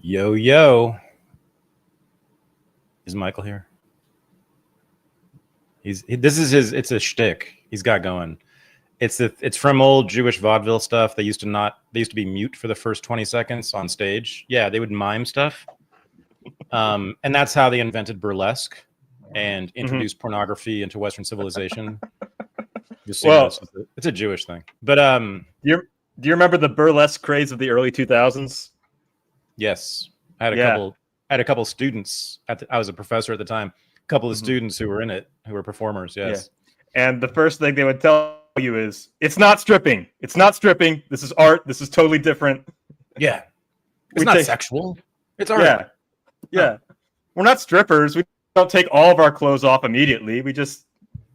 Yo, yo. Is Michael here? It's a shtick he's got going. It's from old Jewish vaudeville stuff. They used to be mute for the first 20 seconds on stage. Yeah, they would mime stuff. And that's how they invented burlesque and introduced pornography into Western civilization. Just so Well, it's a Jewish thing. But do you remember the burlesque craze of the early 2000s? Yes, I had a couple students I was a professor at the time. A couple of students who were in it, who were performers. Yes. Yeah. And the first thing they would tell you is, "It's not stripping. It's not stripping. This is art. This is totally different." Yeah. It's not sexual. It's art. Yeah. Yeah. We're not strippers. We don't take all of our clothes off immediately. We just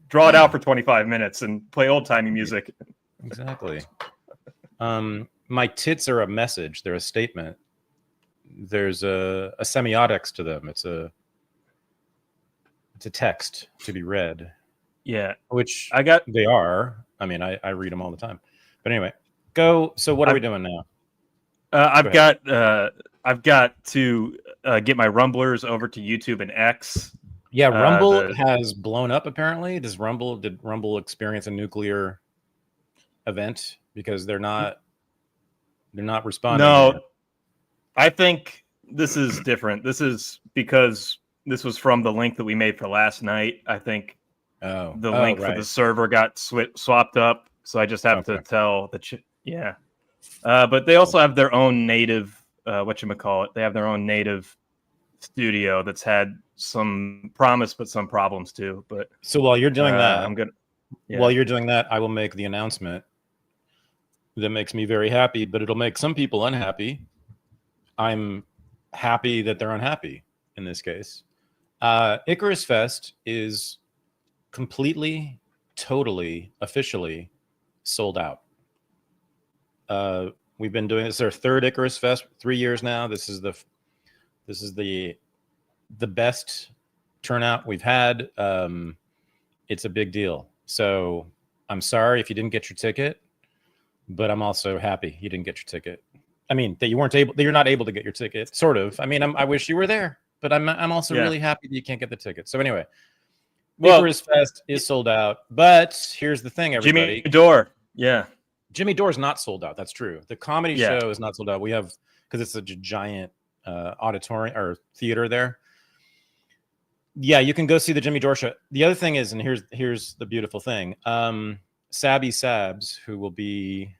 draw it out for 25 minutes and play old-timey music. Exactly. My tits are a message. They're a statement. There's a semiotics to them. It's a text to be read. Yeah. Which they are. I mean, I read them all the time. But anyway, go. So what are we doing now? I've got to get my Rumblers over to YouTube and X. Yeah, Rumble has blown up apparently. Did Rumble experience a nuclear event because they're not responding? No. I think this is different. This is because this was from the link that we made for last night. I think the link for the server got swapped up, so I just have to tell the but they also have their own native whatchamacallit. They have their own native studio that's had some promise but some problems too. But so while you're doing that, while you're doing that, I will make the announcement that makes me very happy, but it'll make some people unhappy. I'm happy that they're unhappy in this case. Icarus Fest is completely, totally, officially sold out. We've been doing this our third Icarus Fest, 3 years now. This is the best turnout we've had. It's a big deal. So I'm sorry if you didn't get your ticket, but I'm also happy you didn't get your ticket. I mean, that you're not able to get your ticket, sort of. I mean, I wish you were there, but I'm also really happy that you can't get the ticket. So anyway, Icarus Fest is sold out, but here's the thing, everybody. Jimmy Dore. Yeah. Jimmy Dore's not sold out. That's true. The comedy show is not sold out. We have, because it's a giant auditorium or theater there. Yeah, you can go see the Jimmy Dore show. The other thing is, and here's the beautiful thing. Sabby Sabs, who will be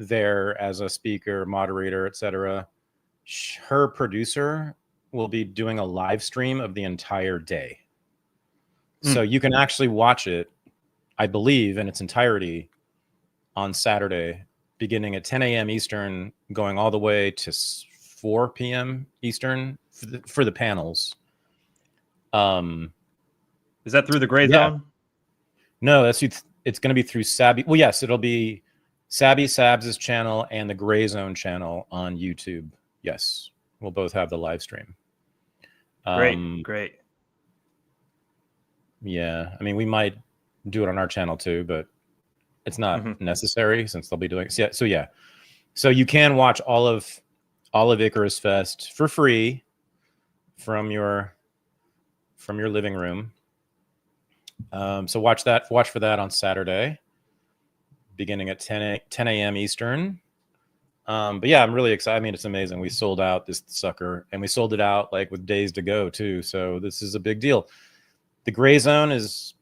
there as a speaker, moderator, etc. Her producer will be doing a live stream of the entire day. So you can actually watch it, I believe, in its entirety on Saturday, beginning at 10 a.m. Eastern, going all the way to 4 p.m. Eastern for the panels. Is that through the Gray Zone? No, it's going to be through Sabby. Well, yes, it'll be Sabby Sabs' channel and the Gray Zone channel on YouTube. Yes, we'll both have the live stream. Great. Yeah, I mean, we might do it on our channel too, but it's not necessary since they'll be doing it. So you can watch all of Icarus Fest for free from your living room. So watch for that on Saturday, beginning at 10 a.m. Eastern. But yeah, I'm really excited. I mean, it's amazing. We sold out this sucker, and we sold it out like with days to go too. So this is a big deal. The Gray Zone has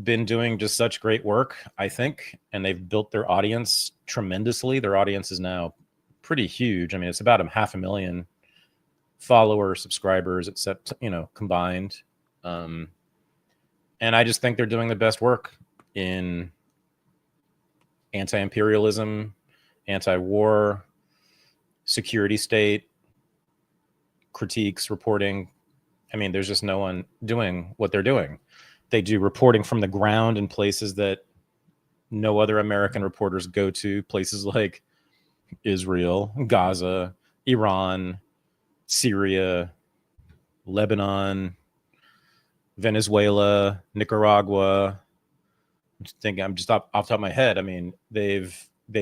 been doing just such great work, I think, and they've built their audience tremendously. Their audience is now pretty huge. I mean, it's about 500,000 followers, subscribers, except, combined. And I just think they're doing the best work in anti-imperialism, anti-war, security state, critiques, reporting. I mean, there's just no one doing what they're doing. They do reporting from the ground in places that no other American reporters go to, places like Israel, Gaza, Iran, Syria, Lebanon, Venezuela, Nicaragua. I'm just off the top of my head. I mean, they've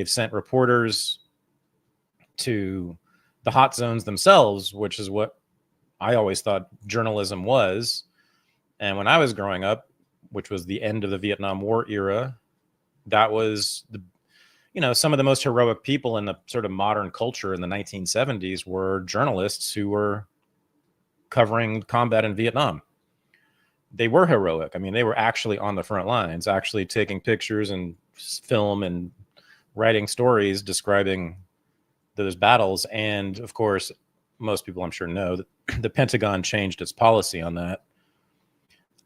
sent reporters to the hot zones themselves, which is what I always thought journalism was. And when I was growing up, which was the end of the Vietnam War era, that was some of the most heroic people in the sort of modern culture in the 1970s were journalists who were covering combat in Vietnam. They were heroic. I mean, they were actually on the front lines, actually taking pictures and film and writing stories describing those battles. And of course, most people I'm sure know that the Pentagon changed its policy on that.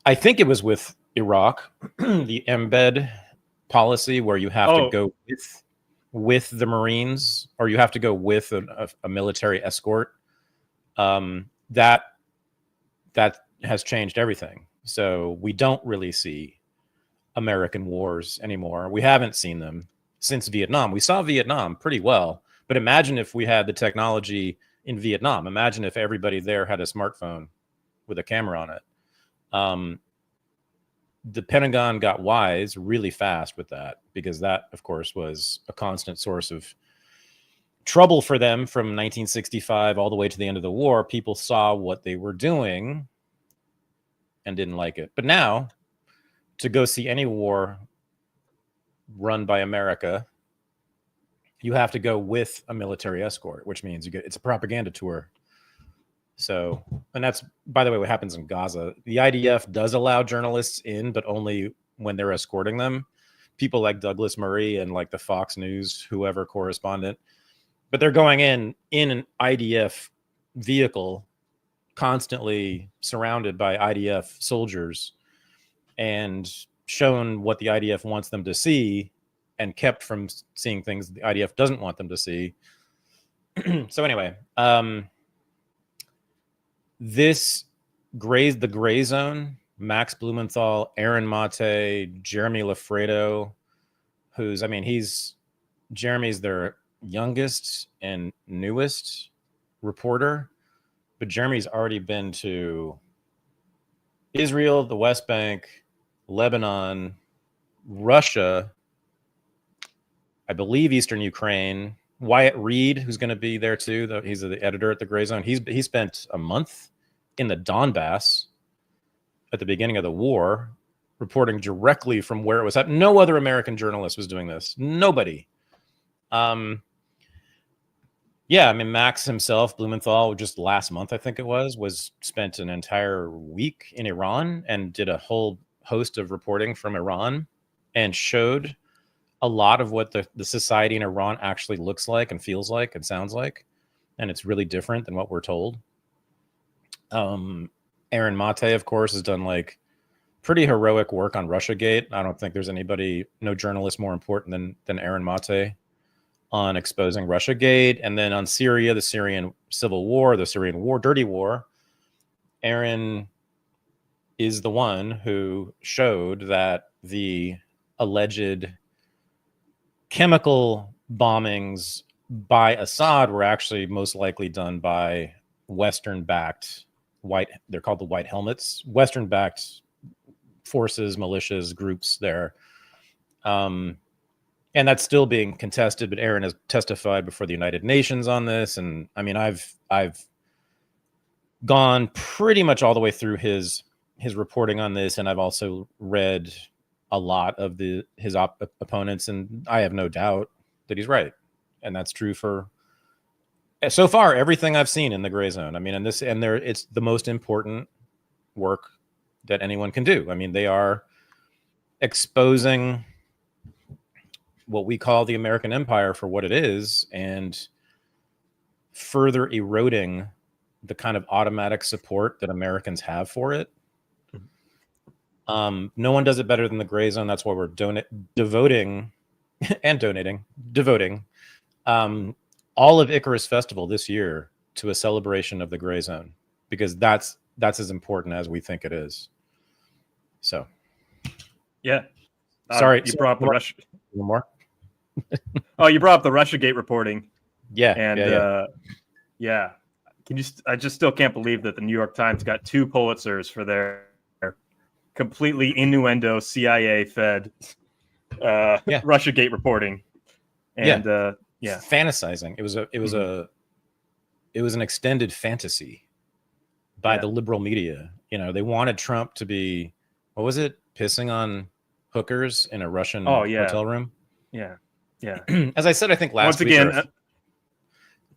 I think it was with Iraq, the embed policy, where you have to go with the Marines, or you have to go with a military escort. That has changed everything. So we don't really see American wars anymore. We haven't seen them since Vietnam. We saw Vietnam pretty well, but imagine if we had the technology in Vietnam. Imagine if everybody there had a smartphone with a camera on it. The Pentagon got wise really fast with that, because that, of course, was a constant source of trouble for them from 1965 all the way to the end of the war. People saw what they were doing and didn't like it. But now, to go see any war run by America, you have to go with a military escort, which means it's a propaganda tour. So, and that's, by the way, what happens in Gaza. The IDF does allow journalists in, but only when they're escorting them. People like Douglas Murray and like the Fox News, whoever correspondent, but they're going in an IDF vehicle, constantly surrounded by IDF soldiers, and shown what the IDF wants them to see and kept from seeing things the IDF doesn't want them to see. So anyway, the gray zone, Max Blumenthal, Aaron Mate, Jeremy Lafredo, Jeremy's their youngest and newest reporter, but Jeremy's already been to Israel, the West Bank, Lebanon, Russia, I believe Eastern Ukraine. Wyatt Reed, who's going to be there too, he's the editor at the Gray Zone. He spent a month in the Donbass at the beginning of the war, reporting directly from where it was happening. No other American journalist was doing this. Nobody. Max himself, Blumenthal, just last month, I think it was spent an entire week in Iran and did a whole host of reporting from Iran and showed a lot of what the society in Iran actually looks like and feels like and sounds like. And it's really different than what we're told. Aaron Mate, of course, has done like pretty heroic work on Russiagate. I don't think there's no journalist more important than Aaron Mate on exposing Russiagate. And then on Syria, the Syrian civil war, the Syrian war, dirty war, Aaron is the one who showed that the alleged chemical bombings by Assad were actually most likely done by Western-backed they're called the White Helmets, Western-backed forces, militias, groups there. And that's still being contested, but Aaron has testified before the United Nations on this. And I mean, I've gone pretty much all the way through his reporting on this, and I've also read a lot of his opponents, and I have no doubt that he's right. And that's true for so far everything I've seen in the Gray Zone. I mean, it's the most important work that anyone can do. I mean, they are exposing what we call the American empire for what it is, and further eroding the kind of automatic support that Americans have for it. No one does it better than the Gray Zone. That's why we're devoting all of Icarus Festival this year to a celebration of the Gray Zone, because that's as important as we think it is. So, yeah. Sorry, you brought up the Russia. One more. Oh, you brought up the Russiagate reporting. Yeah, and yeah. I just still can't believe that the New York Times got 2 Pulitzers for their completely innuendo CIA-fed Russiagate reporting. And fantasizing. It was it was an extended fantasy by the liberal media. You know, they wanted Trump to be, what was it? Pissing on hookers in a Russian hotel room. Yeah. Yeah. As I said, I think last week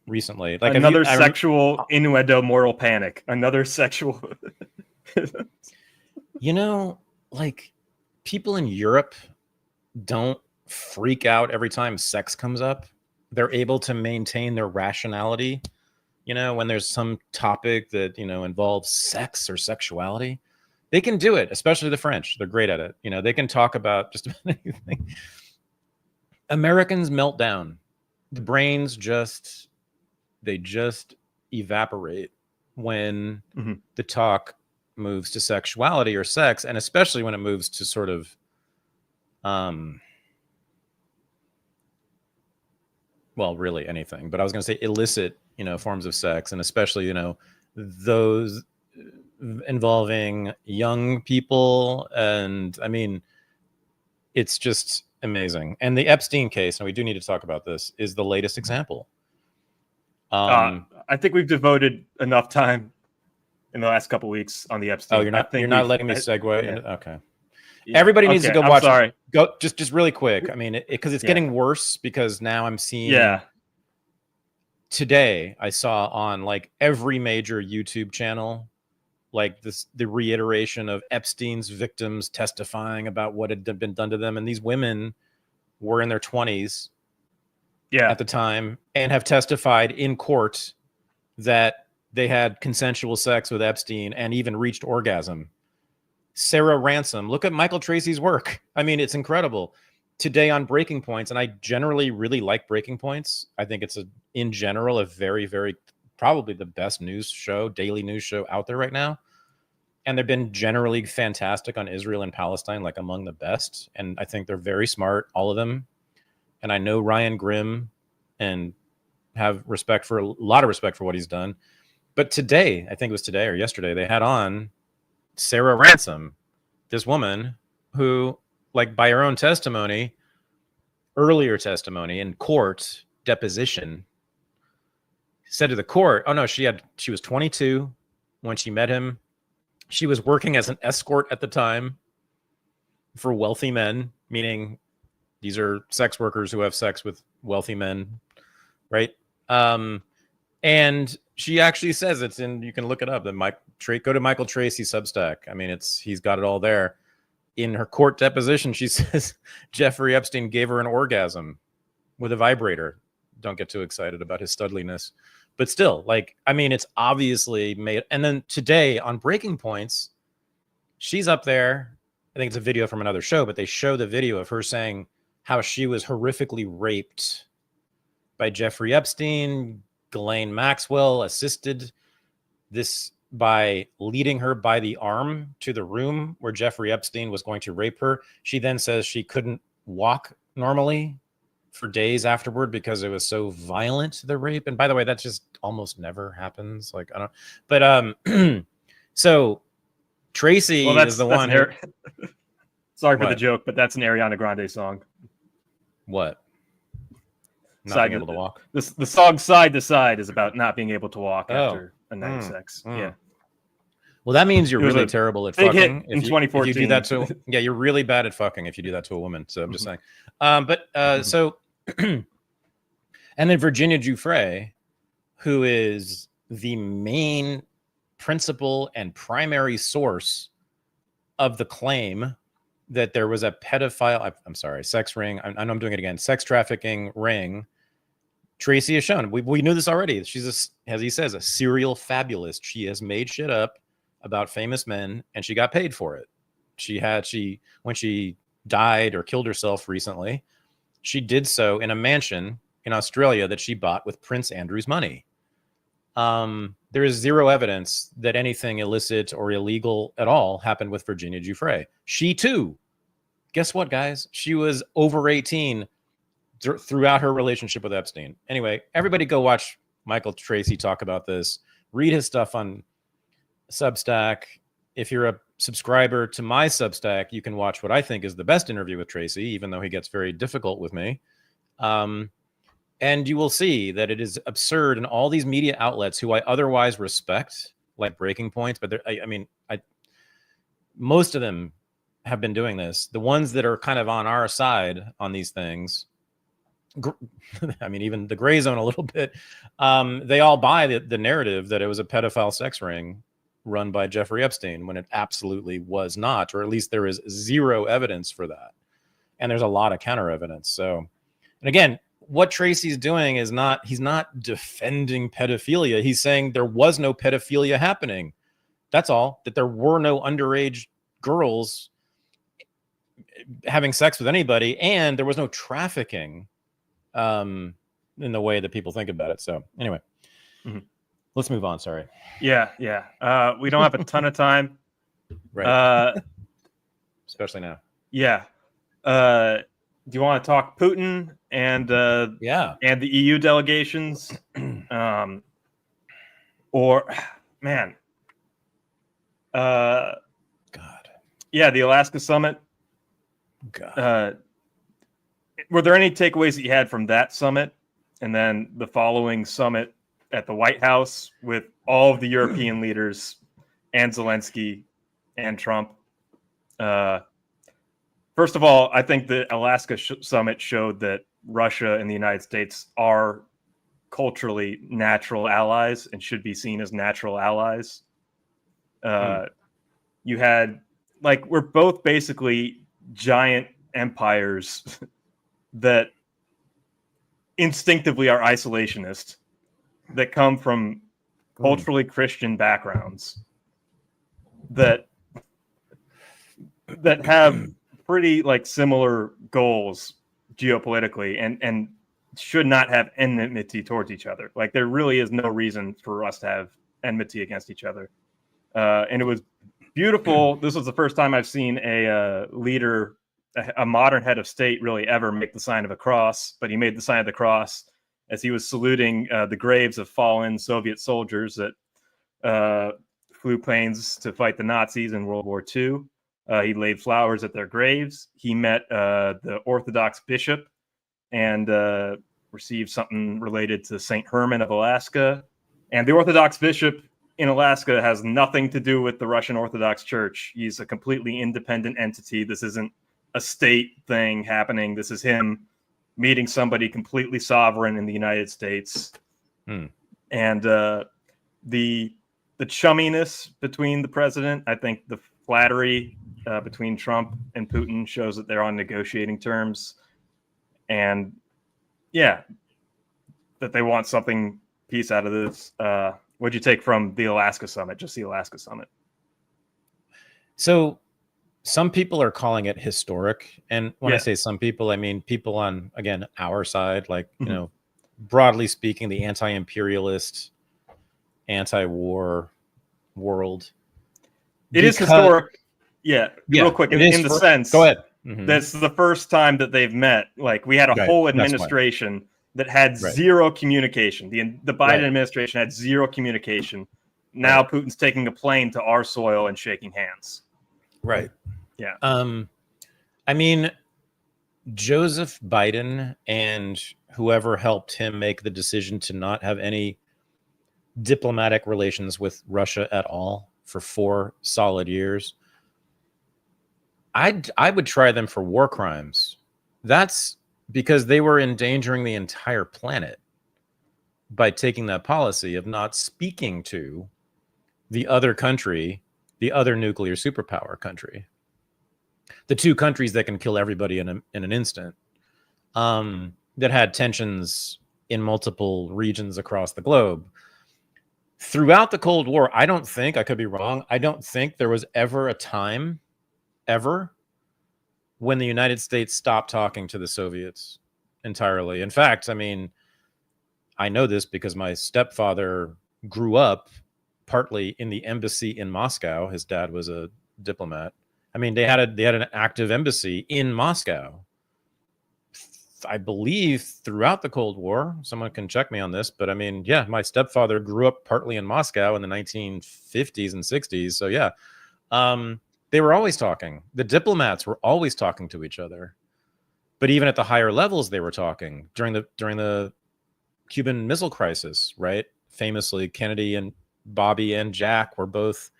recently, like another sexual innuendo moral panic, another sexual. You know, like people in Europe don't freak out every time sex comes up. They're able to maintain their rationality, you know, when there's some topic that, you know, involves sex or sexuality. They can do it, especially the French. They're great at it. You know, they can talk about just about anything. Americans melt down. The brains just evaporate when the talk moves to sexuality or sex, and especially when it moves to sort of well, really anything, but I was going to say illicit, you know, forms of sex, and especially, you know, those involving young people. And I mean, it's just amazing. And the Epstein case, and we do need to talk about this, is the latest example. I think we've devoted enough time in the last couple of weeks on the Epstein. Oh, you're not letting me segue into, okay. Yeah. Everybody needs to go watch. Sorry. Go just really quick. I mean, because it's getting worse, because now I'm seeing. Yeah. Today I saw on like every major YouTube channel, like the reiteration of Epstein's victims testifying about what had been done to them, and these women were in their 20s, at the time, and have testified in court that they had consensual sex with Epstein and even reached orgasm. Sarah Ransom, look at Michael Tracy's work. I mean, it's incredible. Today on Breaking Points, and I generally really like Breaking Points. I think it's in general a very, very, probably the best news show, daily news show out there right now. And they've been generally fantastic on Israel and Palestine, like among the best. And I think they're very smart, all of them. And I know Ryan Grimm and have a lot of respect for what he's done. But today, I think it was today or yesterday, they had on Sarah Ransom, this woman who, like, by her own testimony, earlier testimony in court, deposition, said to the court, oh no, she was 22 when she met him. She was working as an escort at the time for wealthy men, meaning these are sex workers who have sex with wealthy men, right? And she actually says it's in, you can look it up, go to Michael Tracy's Substack. I mean, he's got it all there. In her court deposition, she says Jeffrey Epstein gave her an orgasm with a vibrator. Don't get too excited about his studliness. But still, like, I mean, it's obviously made. And then today on Breaking Points, she's up there. I think it's a video from another show, but they show the video of her saying how she was horrifically raped by Jeffrey Epstein. Ghislaine Maxwell assisted this by leading her by the arm to the room where Jeffrey Epstein was going to rape her. She then says she couldn't walk normally for days afterward because it was so violent, the rape. And by the way, that just almost never happens. Like, I don't, but so Tracy is the one who, sorry for the joke, but that's an Ariana Grande song. What? Not being able to walk. The song Side to Side is about not being able to walk after a night of sex. Yeah. Well, that means you're really terrible at fucking. In 2014. If you do that to, you're really bad at fucking if you do that to a woman. So I'm just saying. So, and then Virginia Giuffre, who is the main principal and primary source of the claim that there was a pedophile, sex ring. I know I'm doing it again. Sex trafficking ring. Tracy has shown. We knew this already. She's, as he says, a serial fabulist. She has made shit up about famous men, and she got paid for it. When she died or killed herself recently, she did so in a mansion in Australia that she bought with Prince Andrew's money. There is zero evidence that anything illicit or illegal at all happened with Virginia Giuffre. She too, guess what, guys? She was over 18 throughout her relationship with Epstein. Anyway, everybody go watch Michael Tracy talk about this. Read his stuff on Substack. If you're a subscriber to my Substack, you can watch what I think is the best interview with Tracy, even though he gets very difficult with me. And you will see that it is absurd in all these media outlets who I otherwise respect, like Breaking Points, but most of them have been doing this. The ones that are kind of on our side on these things, I mean, even the gray zone a little bit, they all buy the narrative that it was a pedophile sex ring run by Jeffrey Epstein when it absolutely was not, or at least there is zero evidence for that. And there's a lot of counter evidence. So, and again, what Tracy's doing is he's not defending pedophilia. He's saying there was no pedophilia happening. That's all, that there were no underage girls having sex with anybody, and there was no trafficking in the way that people think about it. So anyway, let's move on. Sorry. Yeah. We don't have a ton of time. Right. Especially now. Yeah. Do you want to talk Putin and the EU delegations? Or man. God. Yeah, the Alaska summit. God. Were there any takeaways that you had from that summit and then the following summit at the White House with all of the European leaders and Zelensky and Trump? First of all, I think the Alaska summit showed that Russia and the United States are culturally natural allies and should be seen as natural allies. You had, like, we're both basically giant empires that instinctively are isolationist, that come from culturally Christian backgrounds, that have pretty like similar goals geopolitically, and should not have enmity towards each other. Like, there really is no reason for us to have enmity against each other. And it was beautiful. This was the first time I've seen a leader, a modern head of state, really ever make the sign of a cross. But he made the sign of the cross as he was saluting the graves of fallen Soviet soldiers that flew planes to fight the Nazis in World War II. He laid flowers at their graves. He met the Orthodox bishop and received something related to St. Herman of Alaska. And the Orthodox bishop in Alaska has nothing to do with the Russian Orthodox Church. He's a completely independent entity. This isn't a state thing happening. This is him meeting somebody completely sovereign in the United States. And the chumminess between the president, I think the flattery between Trump and Putin shows that they're on negotiating terms. And yeah, that they want something peace out of this. What'd you take from the Alaska summit? Just the Alaska summit. So some people are calling it historic. And when I say some people, I mean people on, again, our side, like, you know, broadly speaking, the anti-imperialist, anti-war world. It is historic. Yeah. Real quick, in the sense. Go ahead. That's the first time that they've met. Like, we had a whole administration that had zero communication. The Biden administration had zero communication. Now Putin's taking a plane to our soil and shaking hands. Right. Yeah. I mean, Joseph Biden and whoever helped him make the decision to not have any diplomatic relations with Russia at all for 4 solid years, I would try them for war crimes. That's because they were endangering the entire planet by taking that policy of not speaking to the other country, the other nuclear superpower country, the 2 countries that can kill everybody in an instant, that had tensions in multiple regions across the globe. Throughout the Cold War, I don't think, I could be wrong, I don't think there was ever a time, ever, when the United States stopped talking to the Soviets entirely. In fact, I mean, I know this because my stepfather grew up partly in the embassy in Moscow. His dad was a diplomat. I mean, they had an active embassy in Moscow, I believe, throughout the Cold War. Someone can check me on this, but I mean, yeah, my stepfather grew up partly in Moscow in the 1950s and 60s. So yeah, they were always talking. The diplomats were always talking to each other. But even at the higher levels, they were talking during the Cuban Missile Crisis, right? Famously, Kennedy and Bobby and Jack were both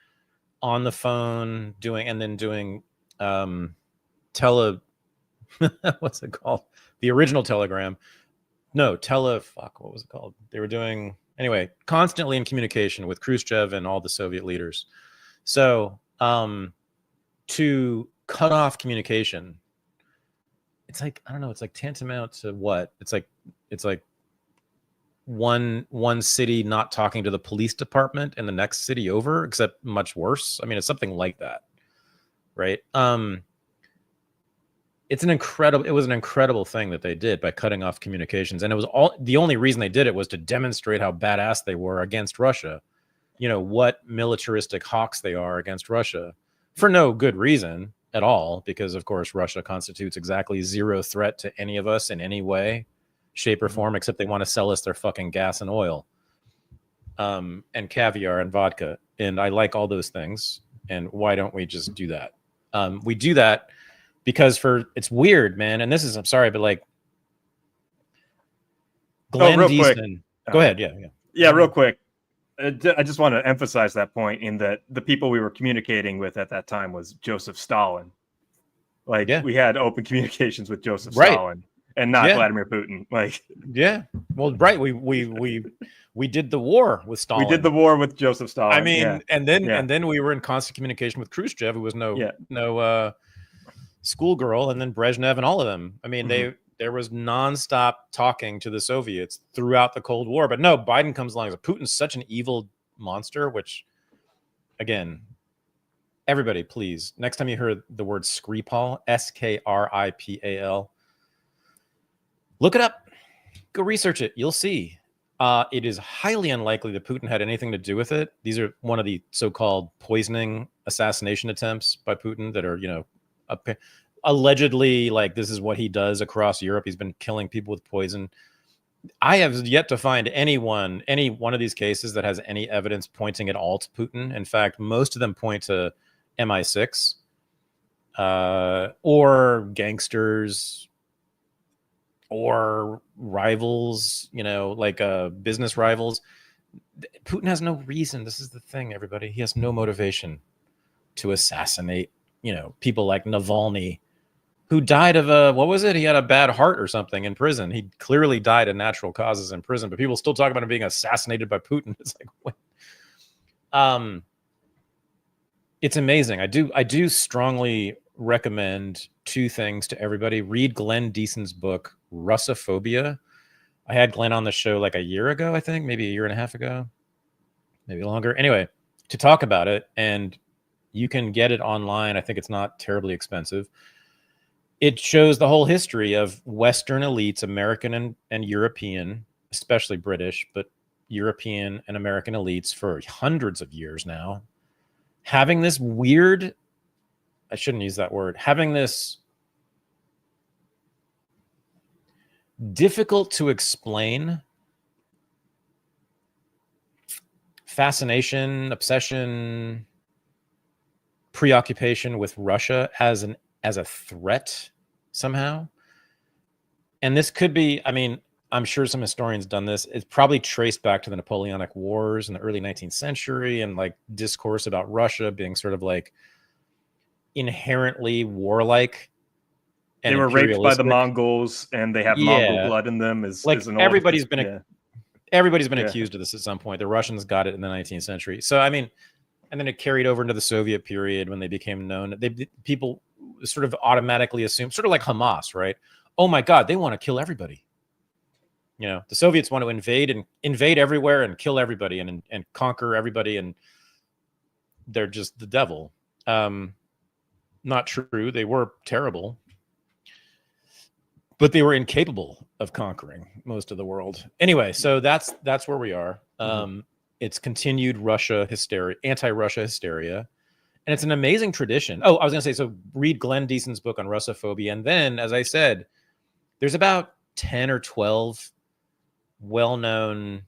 on the phone doing what's it called? The original telegram. No, what was it called? They were doing, anyway, constantly in communication with Khrushchev and all the Soviet leaders. So to cut off communication, it's like, I don't know, it's like tantamount to what? It's like one city not talking to the police department and the next city over, except much worse. I mean, it's something like that, right? It was an incredible thing that they did by cutting off communications. And it was the only reason they did it was to demonstrate how badass they were against Russia. What militaristic hawks they are against Russia, for no good reason at all, because of course Russia constitutes exactly zero threat to any of us in any way, shape, or form, except they want to sell us their fucking gas and oil, and caviar and vodka. And I like all those things. And why don't we just do that? We do that because it's weird, man. And I'm sorry, but like Glenn Deaston. Go ahead. Yeah, real quick. I just want to emphasize that point, in that the people we were communicating with at that time was Joseph Stalin. Like, we had open communications with Joseph Stalin and not Vladimir Putin. Like, well, right. We did the war with Stalin. We did the war with Joseph Stalin. I mean, and then we were in constant communication with Khrushchev, who was no schoolgirl, and then Brezhnev and all of them. I mean, there was nonstop talking to the Soviets throughout the Cold War. But no, Biden comes along. Putin's such an evil monster, which, again, everybody, please, next time you hear the word Skripal, Skripal, look it up. Go research it. You'll see. It is highly unlikely that Putin had anything to do with it. These are one of the so-called poisoning assassination attempts by Putin that are, allegedly, like, this is what he does across Europe. He's been killing people with poison. I have yet to find any one of these cases that has any evidence pointing at all to Putin. In fact, most of them point to MI6 or gangsters or rivals, like business rivals. Putin has no reason. This is the thing, everybody. He has no motivation to assassinate, people like Navalny, who died of what was it? He had a bad heart or something in prison. He clearly died of natural causes in prison, but people still talk about him being assassinated by Putin. It's like, what? It's amazing. I do strongly recommend two things to everybody. Read Glenn Deason's book, Russophobia. I had Glenn on the show like a year ago, I think, maybe a year and a half ago, maybe longer. Anyway, to talk about it, and you can get it online. I think it's not terribly expensive. It shows the whole history of Western elites, American and European, especially British, but European and American elites for hundreds of years now, having this weird, I shouldn't use that word, having this difficult to explain fascination, obsession, preoccupation with Russia as a threat somehow. And this could be, I mean, I'm sure some historians done this. It's probably traced back to the Napoleonic Wars in the early 19th century and like discourse about Russia being sort of like inherently warlike. They were raped by the Mongols and they have Mongol blood in them. Everybody's been accused of this at some point. The Russians got it in the 19th century. So, I mean, and then it carried over into the Soviet period when they became known. People sort of automatically assume, sort of like Hamas, right? Oh my God, they want to kill everybody. The Soviets want to invade everywhere and kill everybody and conquer everybody, and they're just the devil. Not true. They were terrible, but they were incapable of conquering most of the world. Anyway, so that's where we are. It's continued Russia hysteria, anti-Russia hysteria. And it's an amazing tradition. Oh, I was going to say, so read Glenn Deason's book on Russophobia. And then, as I said, there's about 10 or 12 well-known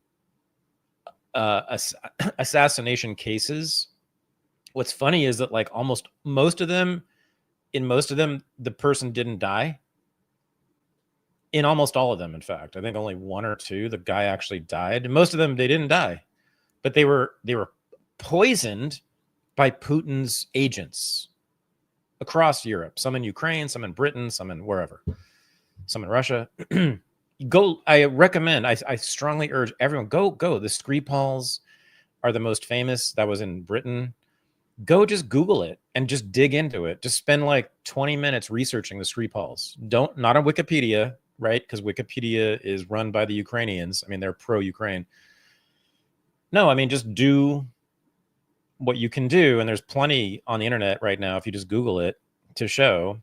assassination cases. What's funny is that like almost most of them, the person didn't die. In almost all of them, in fact. I think only one or two, the guy actually died. Most of them, they didn't die, but they were poisoned by Putin's agents across Europe. Some in Ukraine, some in Britain, some in wherever, some in Russia. I recommend, I strongly urge everyone, go. The Skripals are the most famous. That was in Britain. Go just Google it and just dig into it. Just spend like 20 minutes researching the Skripals. Not on Wikipedia, right? Because Wikipedia is run by the Ukrainians. I mean, they're pro-Ukraine. No, I mean, just do what you can do. And there's plenty on the internet right now, if you just Google it, to show.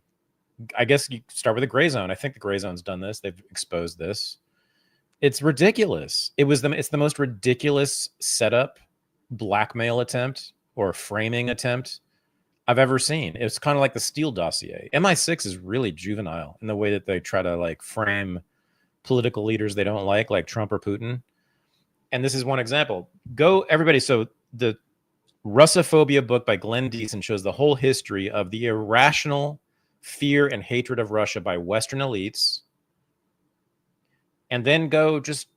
I guess you start with the Gray Zone. I think the Gray Zone's done this. They've exposed this. It's ridiculous. It's the most ridiculous setup, blackmail attempt, or framing attempt I've ever seen. It's kind of like the Steele dossier. MI6 is really juvenile in the way that they try to like frame political leaders they don't like Trump or Putin. And this is one example. Go, everybody. So the Russophobia book by Glenn Deason shows the whole history of the irrational fear and hatred of Russia by Western elites. And then go just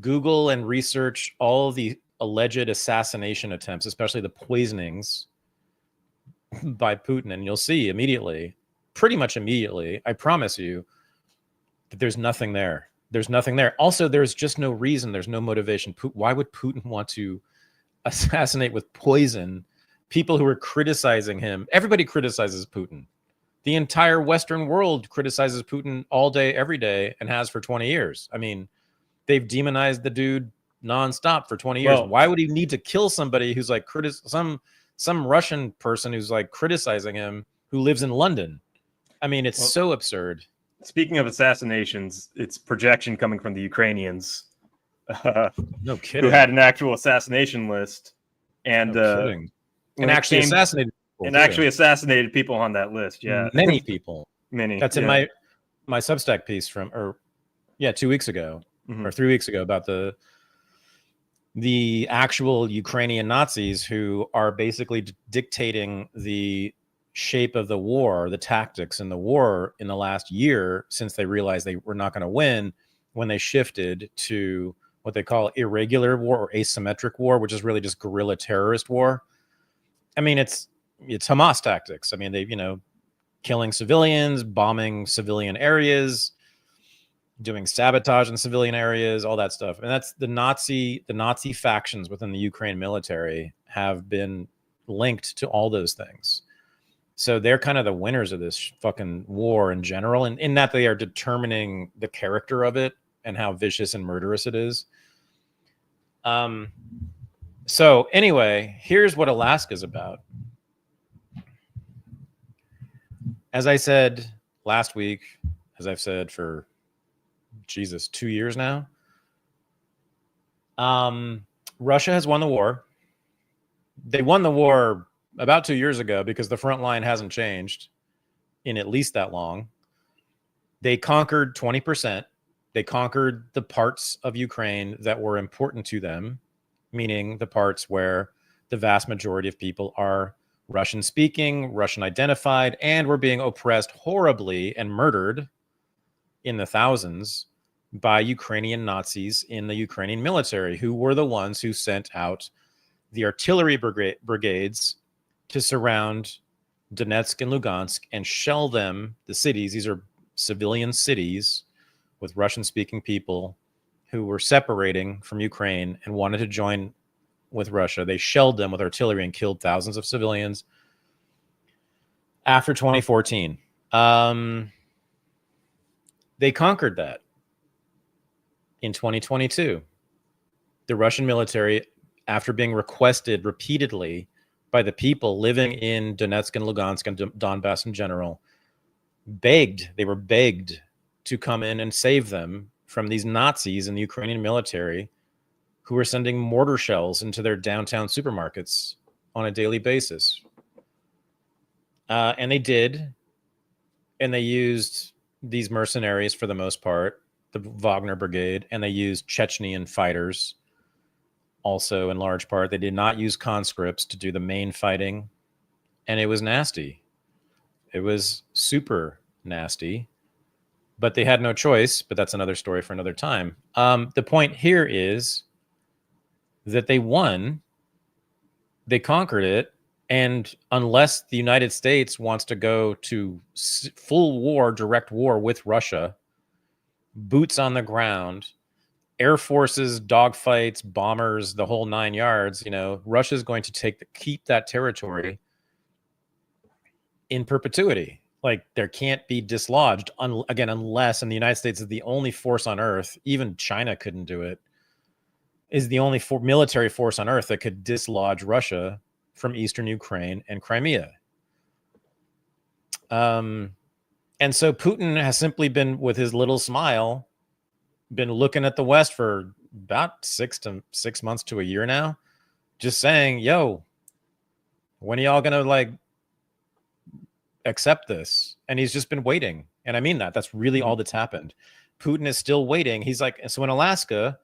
Google and research all the alleged assassination attempts, especially the poisonings by Putin. And you'll see immediately, pretty much immediately, I promise you, that there's nothing there. There's nothing there. Also, there's just no reason. There's no motivation. Why would Putin want to assassinate with poison people who are criticizing him? Everybody criticizes Putin. The entire Western world criticizes Putin all day, every day, and has for 20 years. I mean, they've demonized the dude nonstop for 20 years. Well, why would he need to kill somebody who's like some Russian person who's like criticizing him who lives in London? I mean, it's so absurd. Speaking of assassinations, it's projection coming from the Ukrainians. No kidding. Who had an actual assassination list. And actually assassinated people. And actually assassinated people on that list, yeah. Many people. Many. That's in my Substack piece from 2 weeks ago or 3 weeks ago about the actual Ukrainian Nazis who are basically dictating the shape of the war, the tactics in the war in the last year, since they realized they were not going to win, when they shifted to what they call irregular war or asymmetric war, which is really just guerrilla terrorist war. I mean, it's Hamas tactics. I mean, they, killing civilians, bombing civilian areas, doing sabotage in civilian areas, all that stuff. And that's the Nazi factions within the Ukraine military have been linked to all those things. So they're kind of the winners of this fucking war in general, and in that they are determining the character of it and how vicious and murderous it is. So anyway, here's what Alaska's about. As I said last week, as I've said for 2 years now, Russia has won the war. They won the war about 2 years ago because the front line hasn't changed in at least that long. They conquered 20%. They conquered the parts of Ukraine that were important to them, meaning the parts where the vast majority of people are Russian speaking, Russian identified, and were being oppressed horribly and murdered in the thousands by Ukrainian Nazis in the Ukrainian military, who were the ones who sent out the artillery brigades to surround Donetsk and Lugansk and shell them, the cities. These are civilian cities with Russian-speaking people who were separating from Ukraine and wanted to join with Russia. They shelled them with artillery and killed thousands of civilians after 2014. They conquered that in 2022. The Russian military, after being requested repeatedly by the people living in Donetsk and Lugansk and Donbass in general, they were begged to come in and save them from these Nazis in the Ukrainian military who were sending mortar shells into their downtown supermarkets on a daily basis. And they did. And they used these mercenaries for the most part, the Wagner Brigade, and they used Chechnyan fighters also in large part. They did not use conscripts to do the main fighting. And it was nasty. It was super nasty. but they had no choice. But that's another story for another time. The point here is that they won, they conquered it, and unless the United States wants to go to full war, direct war with Russia, boots on the ground, air forces, dogfights, bombers, the whole 9 yards, Russia's going to keep that territory in perpetuity. Like, there can't be dislodged again, unless, and the United States is the only force on earth, even China couldn't do it, is the only military force on earth that could dislodge Russia from eastern Ukraine and Crimea. And so Putin has simply been, with his little smile, been looking at the West for about 6 months to a year now, just saying, yo, when are y'all gonna accept this? And he's just been waiting. And I mean that's really all that's happened. Putin is still waiting. He's like, so in Alaska,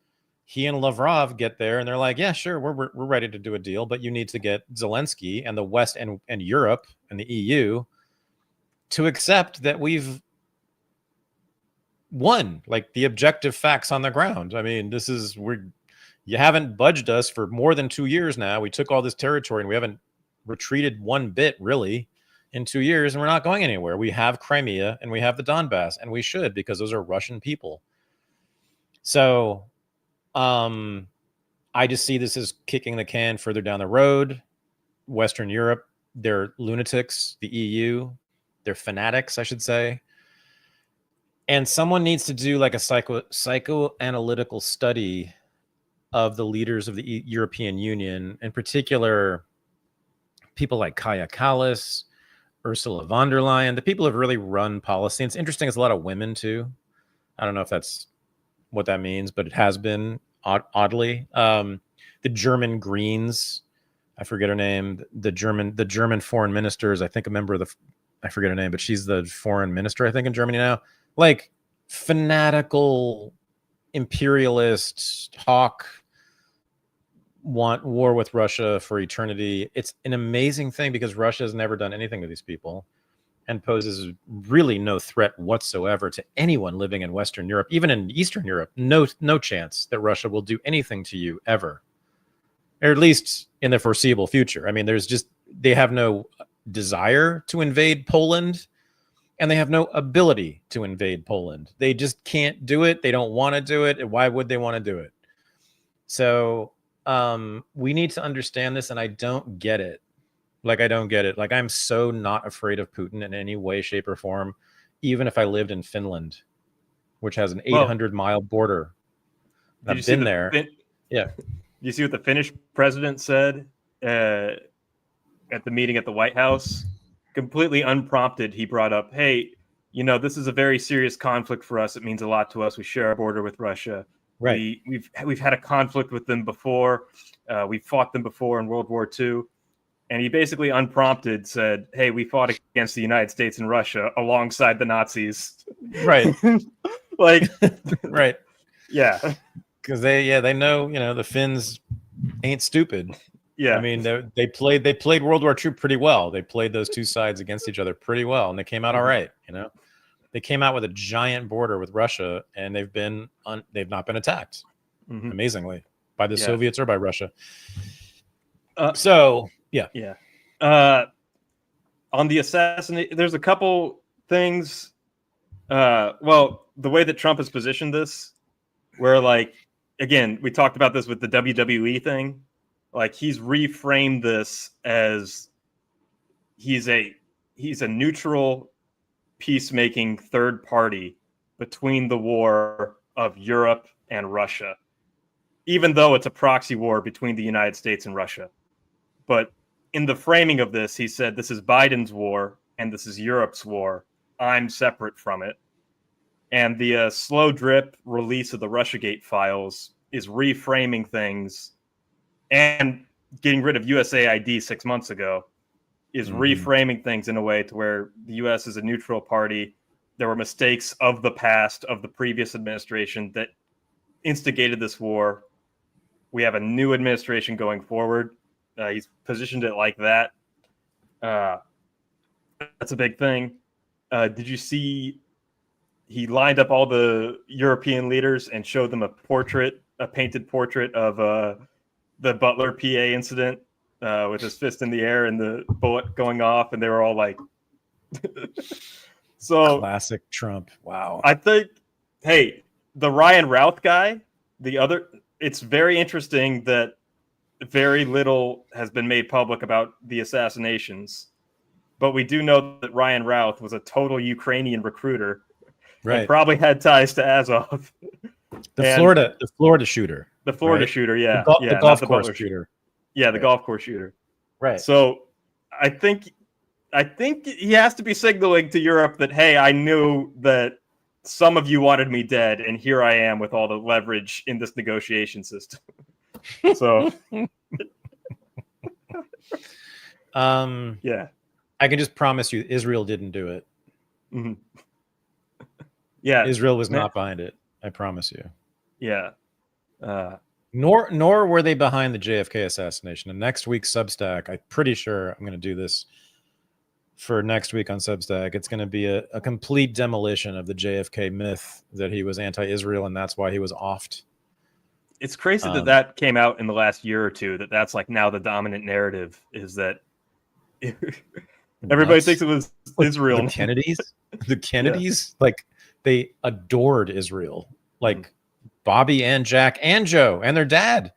he and Lavrov get there and they're like, yeah, sure, we're ready to do a deal, but you need to get Zelenskyy and the West and Europe and the EU to accept that we've won, like the objective facts on the ground. I mean, you haven't budged us for more than 2 years now. We took all this territory and we haven't retreated one bit really in 2 years, and we're not going anywhere. We have Crimea and we have the Donbass, and we should, because those are Russian people. So I just see this as kicking the can further down the road. Western Europe, they're lunatics. The EU, they're fanatics, I should say. And someone needs to do like a psychoanalytical study of the leaders of the European Union, in particular, people like Kaja Kallas, Ursula von der Leyen, the people who have really run policy. And it's interesting, it's a lot of women too. I don't know if that's what that means, but it has been oddly. The German Greens, I forget her name. The German foreign minister is, I think, a member of I forget her name, but she's the foreign minister, I think, in Germany now. Like, fanatical imperialist hawk, want war with Russia for eternity. It's an amazing thing because Russia has never done anything to these people and poses really no threat whatsoever to anyone living in Western Europe, even in Eastern Europe. No chance that Russia will do anything to you ever, or at least in the foreseeable future. I mean, they have no desire to invade Poland, and they have no ability to invade Poland. They just can't do it. They don't want to do it. And why would they want to do it? So we need to understand this, and I don't get it. I don't get it. I'm so not afraid of Putin in any way, shape, or form, even if I lived in Finland, which has an 800-mile border. I've been there. Yeah. You see what the Finnish president said at the meeting at the White House? Completely unprompted, he brought up, hey, this is a very serious conflict for us. It means a lot to us. We share a border with Russia. Right. We've had a conflict with them before. We fought them before in World War II. And he basically unprompted said, hey, we fought against the United States and Russia alongside the Nazis. Right. Right. Yeah. Because they know, the Finns ain't stupid. Yeah. I mean, they played World War II pretty well. They played those two sides against each other pretty well, and they came out all right. They came out with a giant border with Russia, and they've not been attacked, amazingly, by the Soviets or by Russia. Yeah. On the assassination, there's a couple things. The way that Trump has positioned this, where again, we talked about this with the WWE thing. He's reframed this as he's a neutral, peacemaking third party between the war of Europe and Russia, even though it's a proxy war between the United States and Russia. But in the framing of this, he said, this is Biden's war and this is Europe's war. I'm separate from it. And the slow drip release of the Russiagate files is reframing things, and getting rid of USAID 6 months ago is reframing things in a way to where the U.S. is a neutral party. There were mistakes of the past, of the previous administration that instigated this war. We have a new administration going forward. He's positioned it like that. That's a big thing. Did you see he lined up all the European leaders and showed them a painted portrait of the Butler PA incident with his fist in the air and the bullet going off, and they were all like, so classic Trump. Wow. I think, hey, the Ryan Routh guy, it's very interesting that very little has been made public about the assassinations, but we do know that Ryan Routh was a total Ukrainian recruiter, right, and probably had ties to Azov. The Florida shooter. The Florida shooter, yeah. The golf course shooter. Yeah, the golf course shooter. Right. So I think he has to be signaling to Europe that, hey, I knew that some of you wanted me dead, and here I am with all the leverage in this negotiation system. So yeah. I can just promise you Israel didn't do it. Mm-hmm. Yeah. Israel was not behind it. I promise you. Yeah. Nor were they behind the JFK assassination. And next week's Substack, I'm pretty sure I'm going to do this for next week on Substack. It's going to be a complete demolition of the JFK myth that he was anti-Israel and that's why he was offed. It's crazy that came out in the last year or two, that's like now the dominant narrative is that everybody thinks it was Israel. The Kennedys, like they adored Israel. Like Bobby and Jack and Joe and their dad,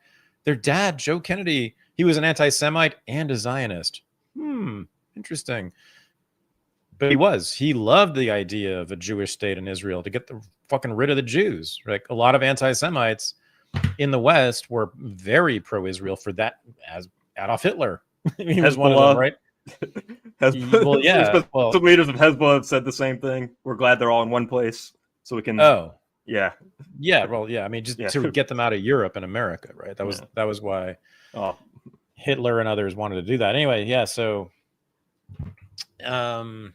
Joe Kennedy, he was an anti-Semite and a Zionist. Interesting. But he loved the idea of a Jewish state in Israel to get the fucking rid of the Jews. Like a lot of anti-Semites in the West were very pro-Israel for that, as Adolf Hitler. He was one of them, right? Some leaders of Hezbollah have said the same thing. We're glad they're all in one place, so we can. Yeah. I mean, just to get them out of Europe and America, right? That was why Hitler and others wanted to do that. Anyway, yeah. So, we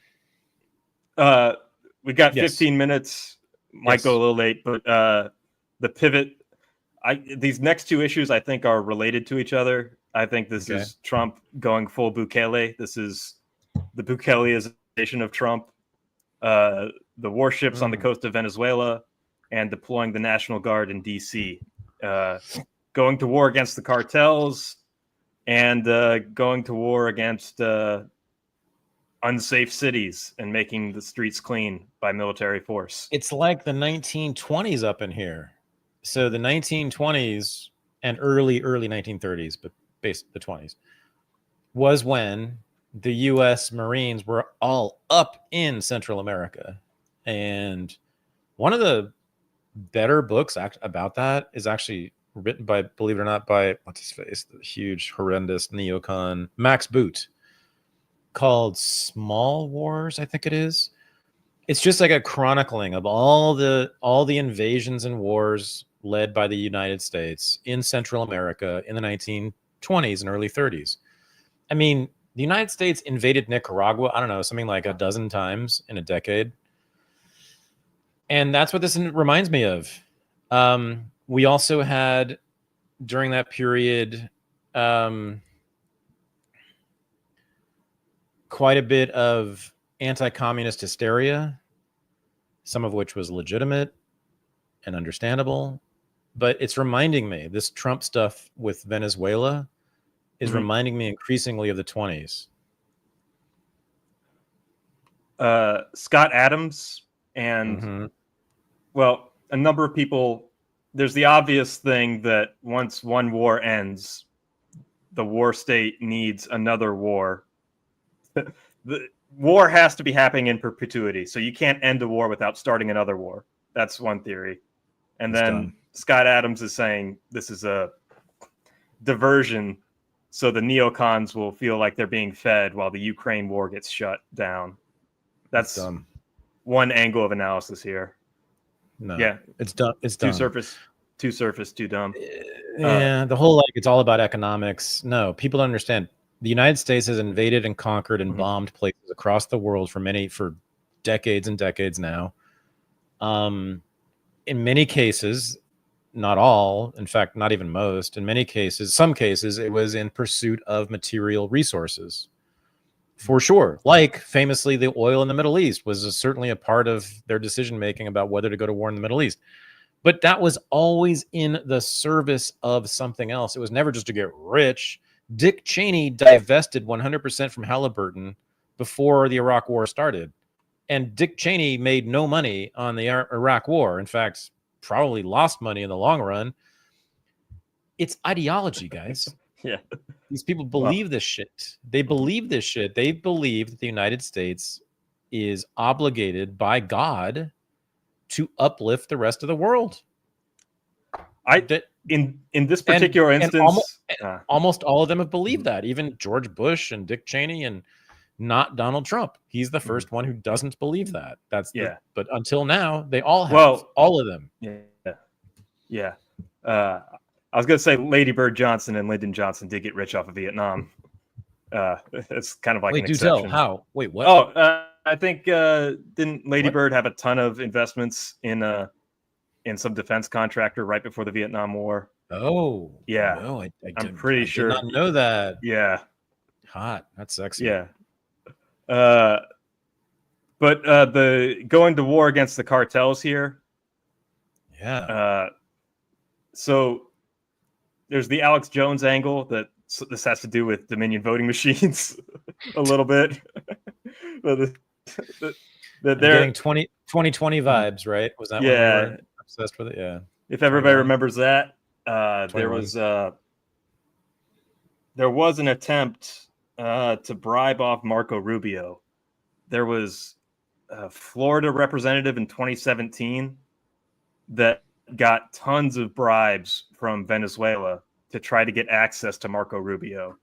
got 15 minutes. Might go a little late, but the pivot. These next two issues I think are related to each other. I think this is Trump going full Bukele. This is the Bukeleization of Trump. The warships on the coast of Venezuela and deploying the National Guard in D.C. Going to war against the cartels and going to war against unsafe cities and making the streets clean by military force. It's like the 1920s up in here. So the 1920s and early 1930s, but basically the 20s, was when the U.S. Marines were all up in Central America. And one of the better books about that is actually written by, believe it or not, by, what's his face, the huge, horrendous neocon, Max Boot, called Small Wars, I think it is. It's just like a chronicling of all the invasions and wars led by the United States in Central America in the 1920s and early 30s. I mean, the United States invaded Nicaragua, I don't know, something like a dozen times in a decade. And that's what this reminds me of. We also had, during that period, quite a bit of anti-communist hysteria, some of which was legitimate and understandable. But it's reminding me, this Trump stuff with Venezuela is reminding me increasingly of the 20s. Scott Adams and, well, a number of people, there's the obvious thing that once one war ends, the war state needs another war. The war has to be happening in perpetuity. So you can't end a war without starting another war. That's one theory. And then Scott Adams is saying this is a diversion so the neocons will feel like they're being fed while the Ukraine war gets shut down. That's one angle of analysis here. No, yeah, it's dumb. It's dumb. Too surface, too dumb. Yeah, the whole it's all about economics. No, people don't understand. The United States has invaded and conquered and bombed places across the world for decades and decades now. In many cases, not all, in fact, not even most, in many cases, some cases, it was in pursuit of material resources. for sure. Like famously, the oil in the Middle East was certainly a part of their decision making about whether to go to war in the Middle East. But that was always in the service of something else. It was never just to get rich. Dick Cheney divested 100% from Halliburton before the Iraq War started. And Dick Cheney made no money on the Iraq War. In fact, probably lost money in the long run. It's ideology, guys. Yeah. These people believe this shit. They believe this shit. They believe that the United States is obligated by God to uplift the rest of the world. In this particular instance, almost all of them have believed that. Even George Bush and Dick Cheney, and not Donald Trump. He's the first one who doesn't believe that. But until now, they all have. Well, all of them. Yeah. I was going to say Lady Bird Johnson and Lyndon Johnson did get rich off of Vietnam. It's kind of like an exception. How? Wait, what? Oh, I think didn't Lady Bird have a ton of investments in some defense contractor right before the Vietnam War? Oh, yeah. No, I'm pretty sure. I did not know that. Yeah. Hot. That's sexy. Yeah. But the going to war against the cartels here. Yeah. So there's the Alex Jones angle that this has to do with Dominion voting machines a little bit. They're getting 2020 vibes, right? Was that when we were obsessed with it? Yeah. If everybody remembers that, there was an attempt to bribe off Marco Rubio. There was a Florida representative in 2017 that got tons of bribes from Venezuela to try to get access to Marco Rubio.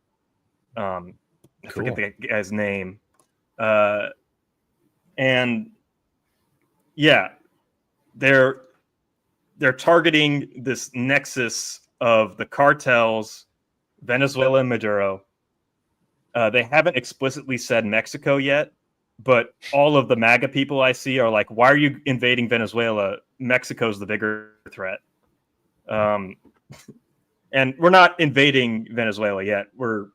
I forget the guy's name. And yeah, they're targeting this nexus of the cartels, Venezuela and Maduro. They haven't explicitly said Mexico yet, but all of the MAGA people I see are like, why are you invading Venezuela? Mexico's the bigger threat. And we're not invading Venezuela yet. We're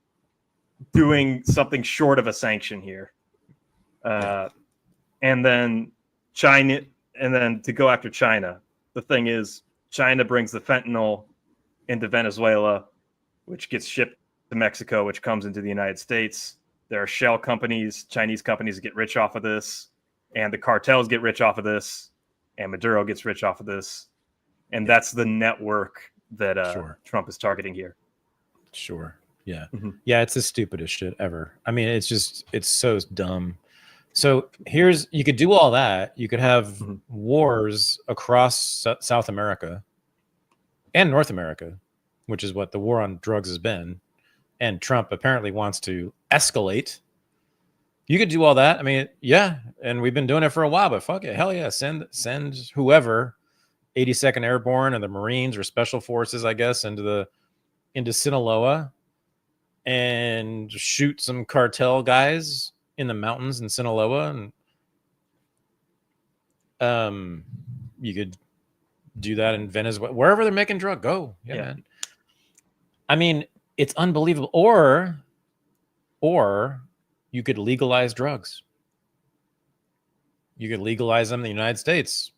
doing something short of a sanction here. And then China, and then to go after China. The thing is, China brings the fentanyl into Venezuela, which gets shipped to Mexico, which comes into the United States. There are shell companies, Chinese companies that get rich off of this, and the cartels get rich off of this, and Maduro gets rich off of this. And that's the network that Trump is targeting here. Sure. Yeah. Mm-hmm. Yeah, it's the stupidest shit ever. I mean, it's so dumb. So you could do all that. You could have wars across South America and North America, which is what the war on drugs has been. And Trump apparently wants to escalate. You could do all that. I mean, yeah. And we've been doing it for a while, but fuck it. Hell yeah. Send whoever, 82nd Airborne or the Marines or Special Forces, I guess, into Sinaloa and shoot some cartel guys in the mountains in Sinaloa. And you could do that in Venezuela, wherever they're making drug, go. Yeah, man. I mean, it's unbelievable. Or you could legalize drugs. You could legalize them in the United States.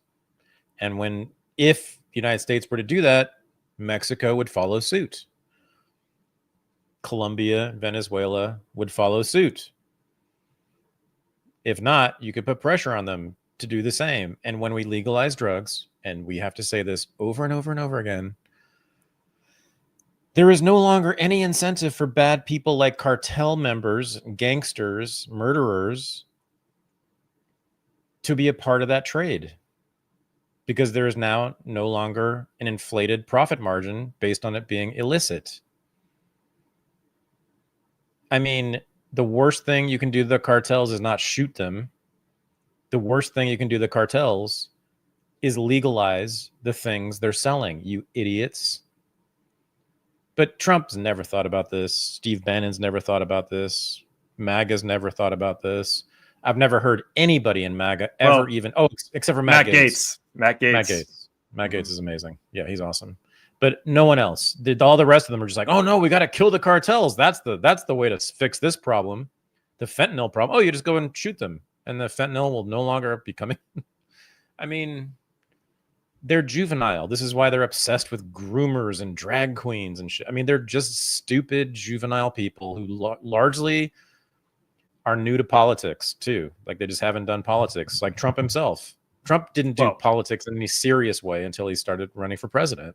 And if the United States were to do that, Mexico would follow suit. Colombia, Venezuela would follow suit. If not, you could put pressure on them to do the same. And when we legalize drugs, and we have to say this over and over and over again, there is no longer any incentive for bad people like cartel members, gangsters, murderers to be a part of that trade, because there is now no longer an inflated profit margin based on it being illicit. I mean, the worst thing you can do to the cartels is not shoot them. The worst thing you can do to the cartels is legalize the things they're selling, you idiots. But Trump's never thought about this. Steve Bannon's never thought about this. MAGA's never thought about this. I've never heard anybody in MAGA ever except for Matt Gaetz. Matt Gaetz is amazing. Yeah, he's awesome. But no one else. All the rest of them are just like, oh no, we got to kill the cartels. That's the way to fix this problem. The fentanyl problem. Oh, you just go and shoot them, and the fentanyl will no longer be coming. I mean, they're juvenile. This is why they're obsessed with groomers and drag queens and shit. I mean, they're just stupid juvenile people who largely are new to politics too. Like, they just haven't done politics. Like Trump himself. Trump didn't do politics in any serious way until he started running for president.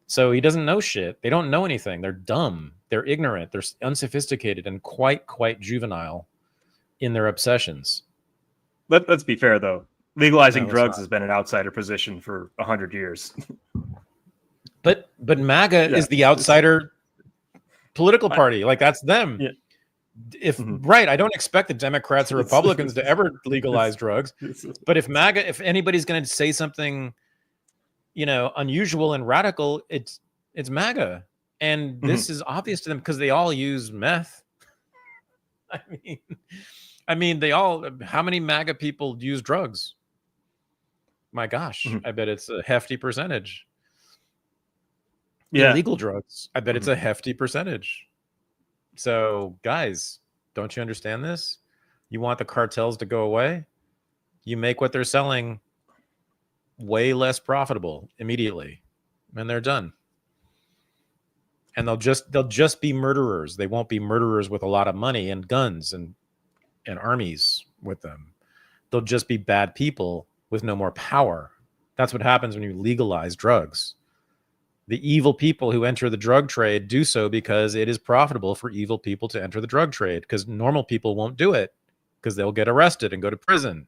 So he doesn't know shit. They don't know anything. They're dumb. They're ignorant. They're unsophisticated and quite juvenile in their obsessions. Let's be fair, though. Legalizing drugs has been an outsider position for 100 years. But MAGA is the outsider political party. Like, that's them. Yeah. Right, I don't expect the Democrats or Republicans to ever legalize drugs. But if anybody's going to say something, unusual and radical, it's MAGA. And this is obvious to them because they all use meth. I mean, they all. How many MAGA people use drugs? My gosh, I bet it's a hefty percentage. Yeah, illegal drugs. I bet it's a hefty percentage. So, guys, don't you understand this? You want the cartels to go away? You make what they're selling way less profitable immediately, and they're done. And they'll just be murderers. They won't be murderers with a lot of money and guns and armies with them. They'll just be bad people with no more power. That's what happens when you legalize drugs. The evil people who enter the drug trade do so because it is profitable for evil people to enter the drug trade, because normal people won't do it because they'll get arrested and go to prison.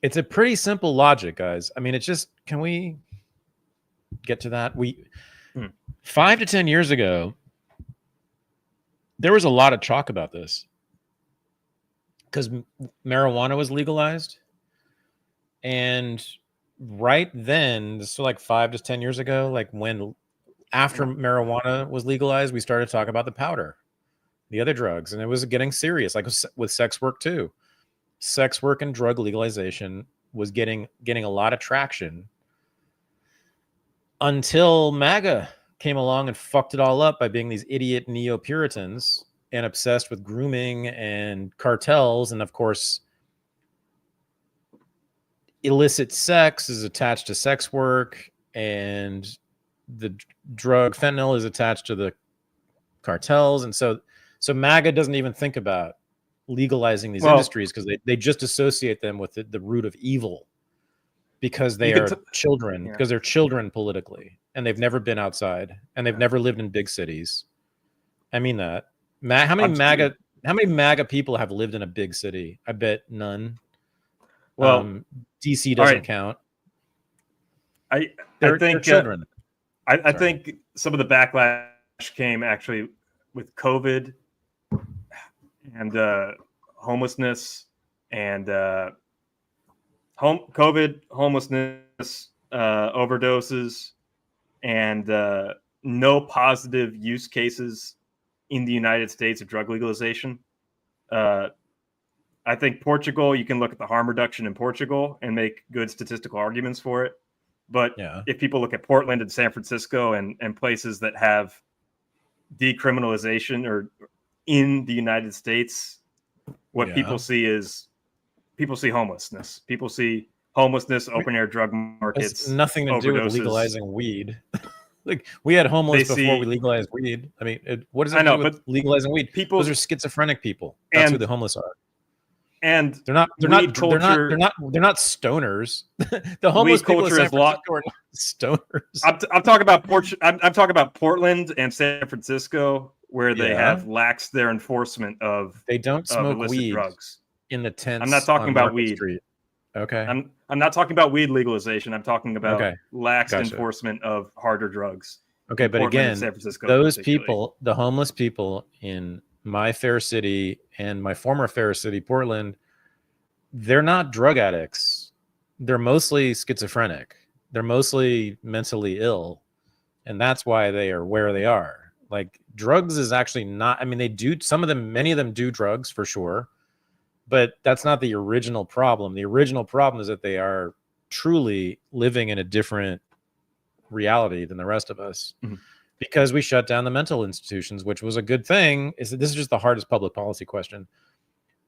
It's a pretty simple logic, guys. I mean, it's just, can we get to that? 5 to 10 years ago, there was a lot of talk about this because marijuana was legalized. And right then, so like 5 to 10 years ago, like after marijuana was legalized, we started talking about the powder, the other drugs, and it was getting serious, like with sex work too. Sex work and drug legalization was getting a lot of traction until MAGA came along and fucked it all up by being these idiot neo-Puritans and obsessed with grooming and cartels. And of course, illicit sex is attached to sex work, and the drug fentanyl is attached to the cartels. And so MAGA doesn't even think about legalizing these industries because they just associate them with the root of evil, because they are children, because they're children politically, and they've never been outside, and they've never lived in big cities. I mean that. How many MAGA people have lived in a big city? I bet none. Well, DC doesn't count. I think children. I think some of the backlash came actually with COVID and homelessness and COVID, homelessness, overdoses, and no positive use cases in the United States of drug legalization. I think Portugal, you can look at the harm reduction in Portugal and make good statistical arguments for it. But if people look at Portland and San Francisco and places that have decriminalization or in the United States, what people see is homelessness. People see homelessness, open air drug markets. It's nothing to do with legalizing weed. Like, we had homeless before we legalized weed. I mean, what does it do with legalizing weed? Those are schizophrenic people. That's who the homeless are. And they're not stoners. The homeless people in San Francisco are not stoners. I'm talking about I'm talking about Portland and San Francisco, where they have laxed their enforcement of they don't smoke weed drugs in the tents. I'm not talking about weed. Street. Okay. I'm not talking about weed legalization. I'm talking about lax enforcement of harder drugs. Okay, but again, those people, the homeless people in my fair city and my former fair city, Portland, they're not drug addicts. They're mostly schizophrenic. They're mostly mentally ill. And that's why they are where they are. Like, drugs is actually not, I mean, they do, many of them do drugs for sure, but that's not the original problem. The original problem is that they are truly living in a different reality than the rest of us. Mm-hmm. Because we shut down the mental institutions, which was a good thing. This is just the hardest public policy question.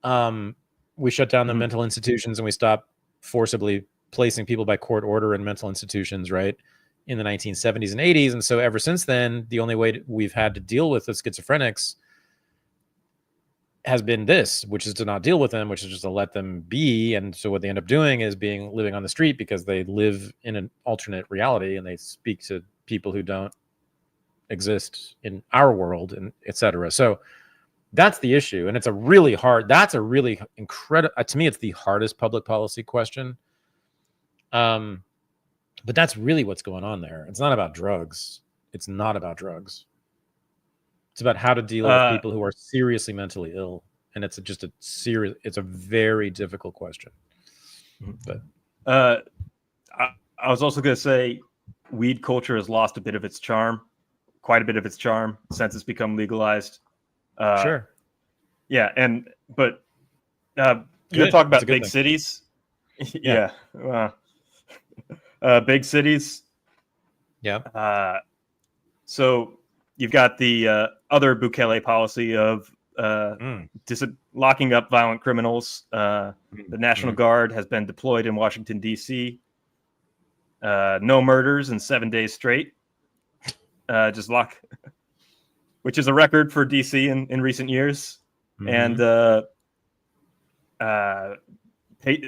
We shut down the mental institutions and we stopped forcibly placing people by court order in mental institutions, right, in the 1970s and 80s. And so ever since then, the only way we've had to deal with the schizophrenics has been this, which is to not deal with them, which is just to let them be. And so what they end up doing is living on the street because they live in an alternate reality and they speak to people who don't exist in our world, and etc. So that's the issue, and it's a really incredible, to me it's the hardest public policy question. But that's really what's going on there. It's not about drugs. It's about how to deal with people who are seriously mentally ill, and it's a very difficult question. But I was also going to say weed culture has lost quite a bit of its charm since it's become legalized. Sure. Yeah, but you talk about big cities. Yeah. Big cities. Yeah. So you've got the other Bukele policy of locking up violent criminals. The National Guard has been deployed in Washington, D.C. No murders in 7 days straight. Which is a record for DC in recent years. And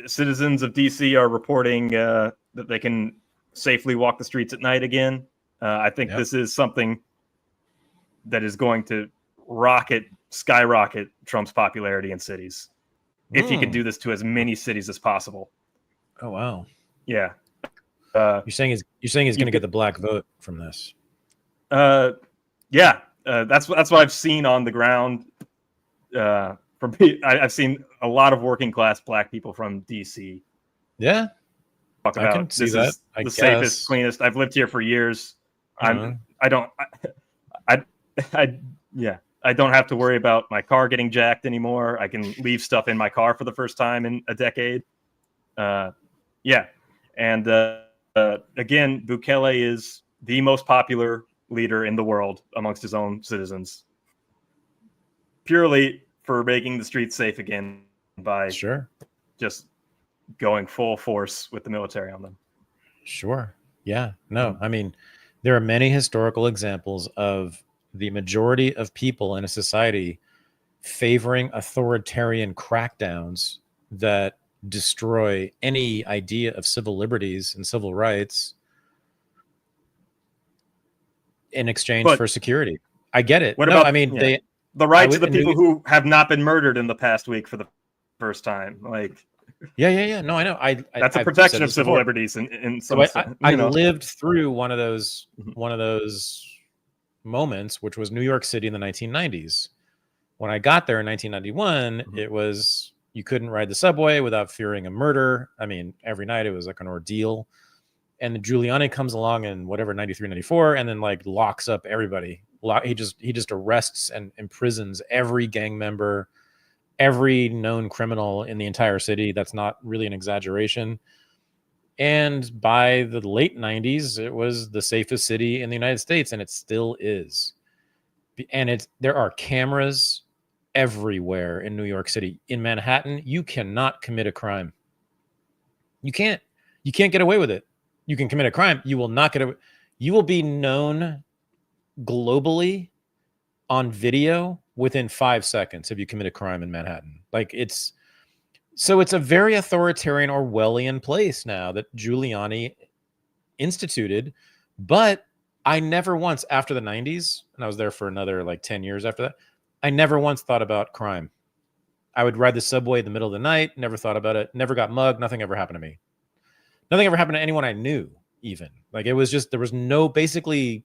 citizens of DC are reporting that they can safely walk the streets at night again. I think this is something that is going to skyrocket Trump's popularity in cities. If he can do this to as many cities as possible. Oh, wow. Yeah. You're saying he's going to get the black vote from this. Yeah, that's what I've seen on the ground. I've seen a lot of working class black people from DC. Yeah, talk about I can see that. The safest, cleanest. I've lived here for years. I don't have to worry about my car getting jacked anymore. I can leave stuff in my car for the first time in a decade. And again, Bukele is the most popular leader in the world amongst his own citizens, purely for making the streets safe again by just going full force with the military on them. Sure. Yeah. No, I mean, there are many historical examples of the majority of people in a society favoring authoritarian crackdowns that destroy any idea of civil liberties and civil rights in exchange for security. I get it. What about, I mean, the rights of the people who have not been murdered in the past week for the first time? Like, yeah. No, I know. That's a protection of civil liberties in some sense. I lived through one of those moments, which was New York City in the 1990s. When I got there in 1991, it was, you couldn't ride the subway without fearing a murder. I mean, every night it was like an ordeal. And Giuliani comes along in whatever, 93, 94, and then like locks up everybody. He just arrests and imprisons every gang member, every known criminal in the entire city. That's not really an exaggeration. And by the late 90s, it was the safest city in the United States, and it still is. And there are cameras everywhere in New York City. In Manhattan, you cannot commit a crime. You can't get away with it. You can commit a crime. You will not get away. You will be known globally on video within 5 seconds if you commit a crime in Manhattan. Like it's a very authoritarian Orwellian place now that Giuliani instituted. But I never once, after the 90s, and I was there for another like 10 years after that, I never once thought about crime. I would ride the subway in the middle of the night, never thought about it, never got mugged, nothing ever happened to me. Nothing ever happened to anyone I knew, even. Like it was just, there was basically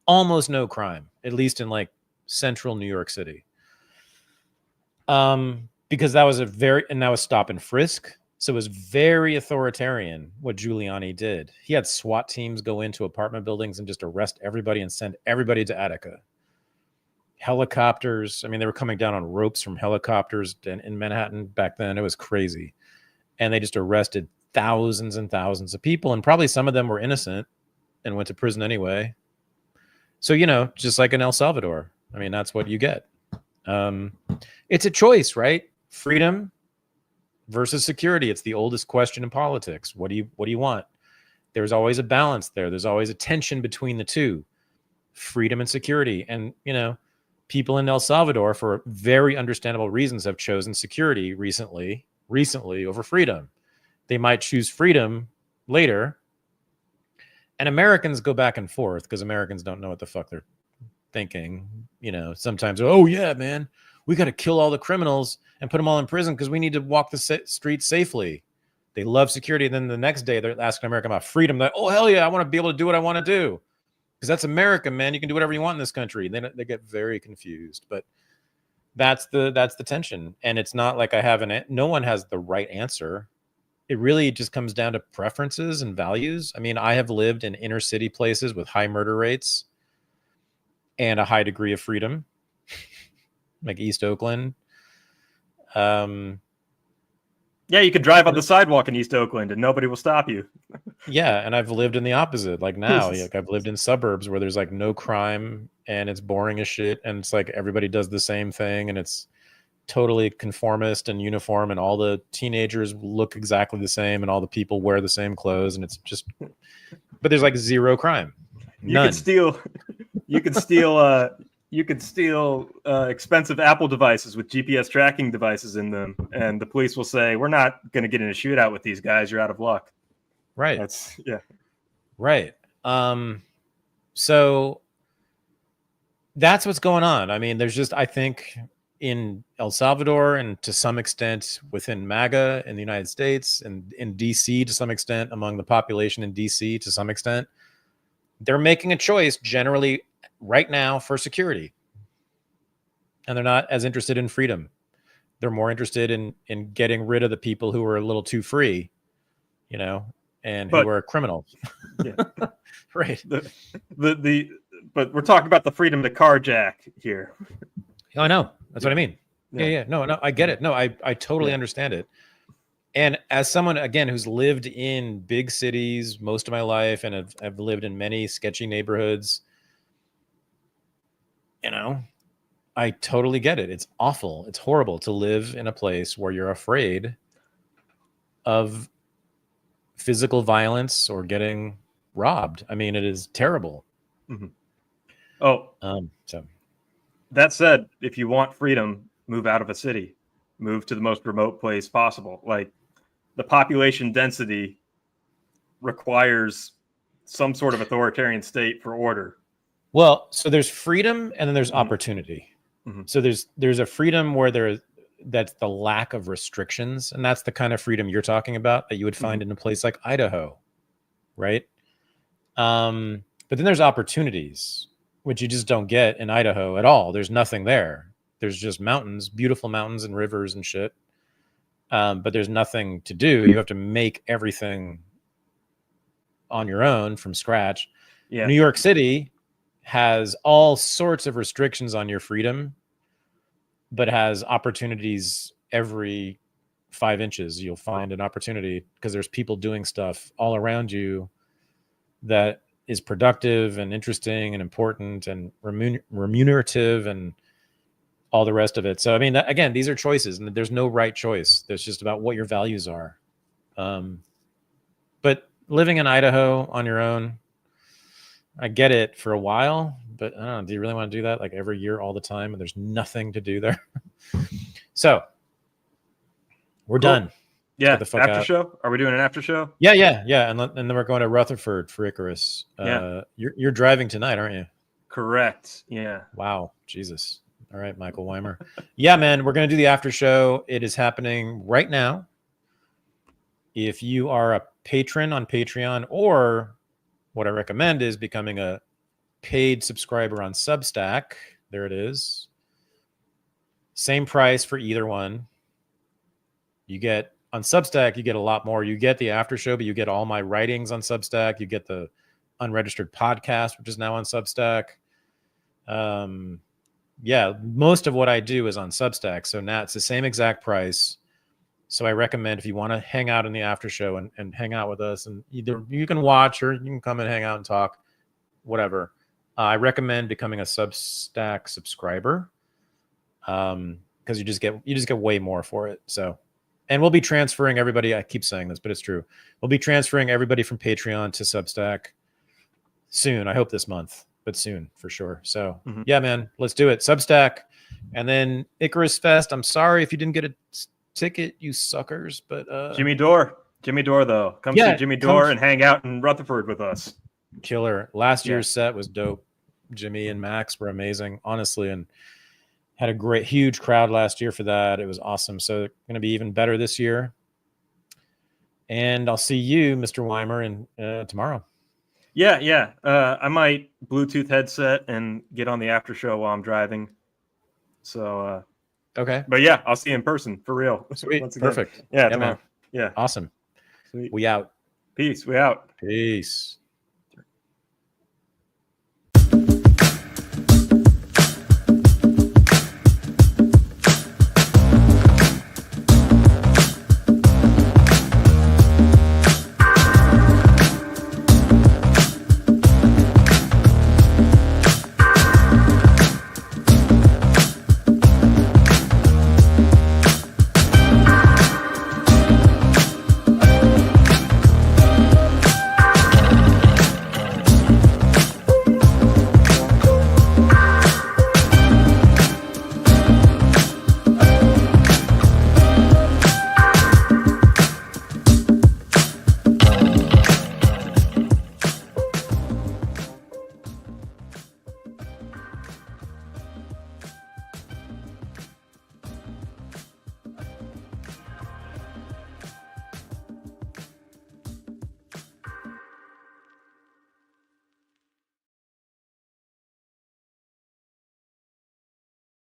almost no crime, at least in like central New York City. Because that was stop and frisk. So it was very authoritarian what Giuliani did. He had SWAT teams go into apartment buildings and just arrest everybody and send everybody to Attica. Helicopters. I mean, they were coming down on ropes from helicopters in Manhattan back then. It was crazy. And they just arrested thousands and thousands of people. And probably some of them were innocent and went to prison anyway. So, just like in El Salvador, I mean, that's what you get. It's a choice, right? Freedom versus security. It's the oldest question in politics. What do you want? There's always a balance there. There's always a tension between the two, freedom and security. And, people in El Salvador, for very understandable reasons, have chosen security recently over freedom. They might choose freedom later. And Americans go back and forth because Americans don't know what the fuck they're thinking. Sometimes, oh yeah, man, we got to kill all the criminals and put them all in prison because we need to walk the streets safely. They love security. And then the next day they're asking America about freedom. Like, oh, hell yeah, I want to be able to do what I want to do. Because that's America, man. You can do whatever you want in this country. They get very confused. But that's the tension. And it's not like no one has the right answer. It really just comes down to preferences and values. I mean, I have lived in inner city places with high murder rates and a high degree of freedom, like East Oakland. Yeah, you could drive on the sidewalk in East Oakland and nobody will stop you. Yeah, and I've lived in the opposite. Like now, like I've lived in suburbs where there's like no crime and it's boring as shit, and it's like everybody does the same thing and it's totally conformist and uniform, and all the teenagers look exactly the same and all the people wear the same clothes, and it's just, but there's like zero crime. None. You could steal expensive Apple devices with GPS tracking devices in them, and the police will say, "We're not going to get in a shootout with these guys. You're out of luck." Right. Right. So that's what's going on. I mean, there's just, I think in El Salvador and to some extent within MAGA in the United States and in DC to some extent, among the population in DC to some extent, they're making a choice generally right now for security. And they're not as interested in freedom. They're more interested in getting rid of the people who are a little too free, and who are criminals. Yeah. Right. But we're talking about the freedom to carjack here. I know. That's what I mean. Yeah. No, I get it. No, I totally understand it. And as someone, again, who's lived in big cities most of my life and have lived in many sketchy neighborhoods, I totally get it. It's awful. It's horrible to live in a place where you're afraid of physical violence or getting robbed. I mean, it is terrible. Mm-hmm. So that said, if you want freedom, move out of a city, move to the most remote place possible. Like, the population density requires some sort of authoritarian state for order. Well, so there's freedom and then there's opportunity. Mm-hmm. So there's a freedom where that's the lack of restrictions, and that's the kind of freedom you're talking about that you would find in a place like Idaho, right? But then there's opportunities, which you just don't get in Idaho at all. There's nothing there. There's just mountains, beautiful mountains and rivers and shit. But there's nothing to do. You have to make everything on your own from scratch. Yeah. New York City has all sorts of restrictions on your freedom, but has opportunities every 5 inches. You'll find an opportunity because there's people doing stuff all around you that is productive and interesting and important and remunerative and all the rest of it. So, I mean, again, these are choices, and there's no right choice. There's just about what your values are. But living in Idaho on your own, I get it for a while, but I don't know, do you really want to do that like every year all the time and there's nothing to do there? So we're done. Yeah. After show? Are we doing an after show? Yeah. And then we're going to Rutherford for Icarus. You're driving tonight, aren't you? Correct. Yeah. Wow. Jesus. All right, Michael Weimer. Yeah, man, we're going to do the after show. It is happening right now. If you are a patron on Patreon, or what I recommend is becoming a paid subscriber on Substack. There it is. Same price for either one. You get on Substack, you get a lot more. You get the after show, but you get all my writings on Substack. You get the Unregistered podcast, which is now on Substack. Yeah, most of what I do is on Substack. So now it's the same exact price. So I recommend if you want to hang out in the after show and hang out with us, and either you can watch or you can come and hang out and talk, whatever. I recommend becoming a Substack subscriber, because you just get way more for it. So, and we'll be transferring everybody. I keep saying this, but it's true. We'll be transferring everybody from Patreon to Substack soon. I hope this month, but soon for sure. So yeah, man, let's do it. Substack, and then Icarus Fest. I'm sorry if you didn't get a ticket, you suckers. But Jimmy Dore though, come see Jimmy Dore and hang out in Rutherford with us. Killer. Last year's set was dope. Jimmy and Max were amazing, honestly, and had a great, huge crowd last year for that. It was awesome. So going to be even better this year. And I'll see you, Mr. Weimer, tomorrow. Yeah. I might Bluetooth headset and get on the after show while I'm driving. So, okay. But yeah, I'll see you in person for real. Sweet. Perfect. Yeah, man. Yeah. Awesome. Sweet. We out. Peace. We out. Peace.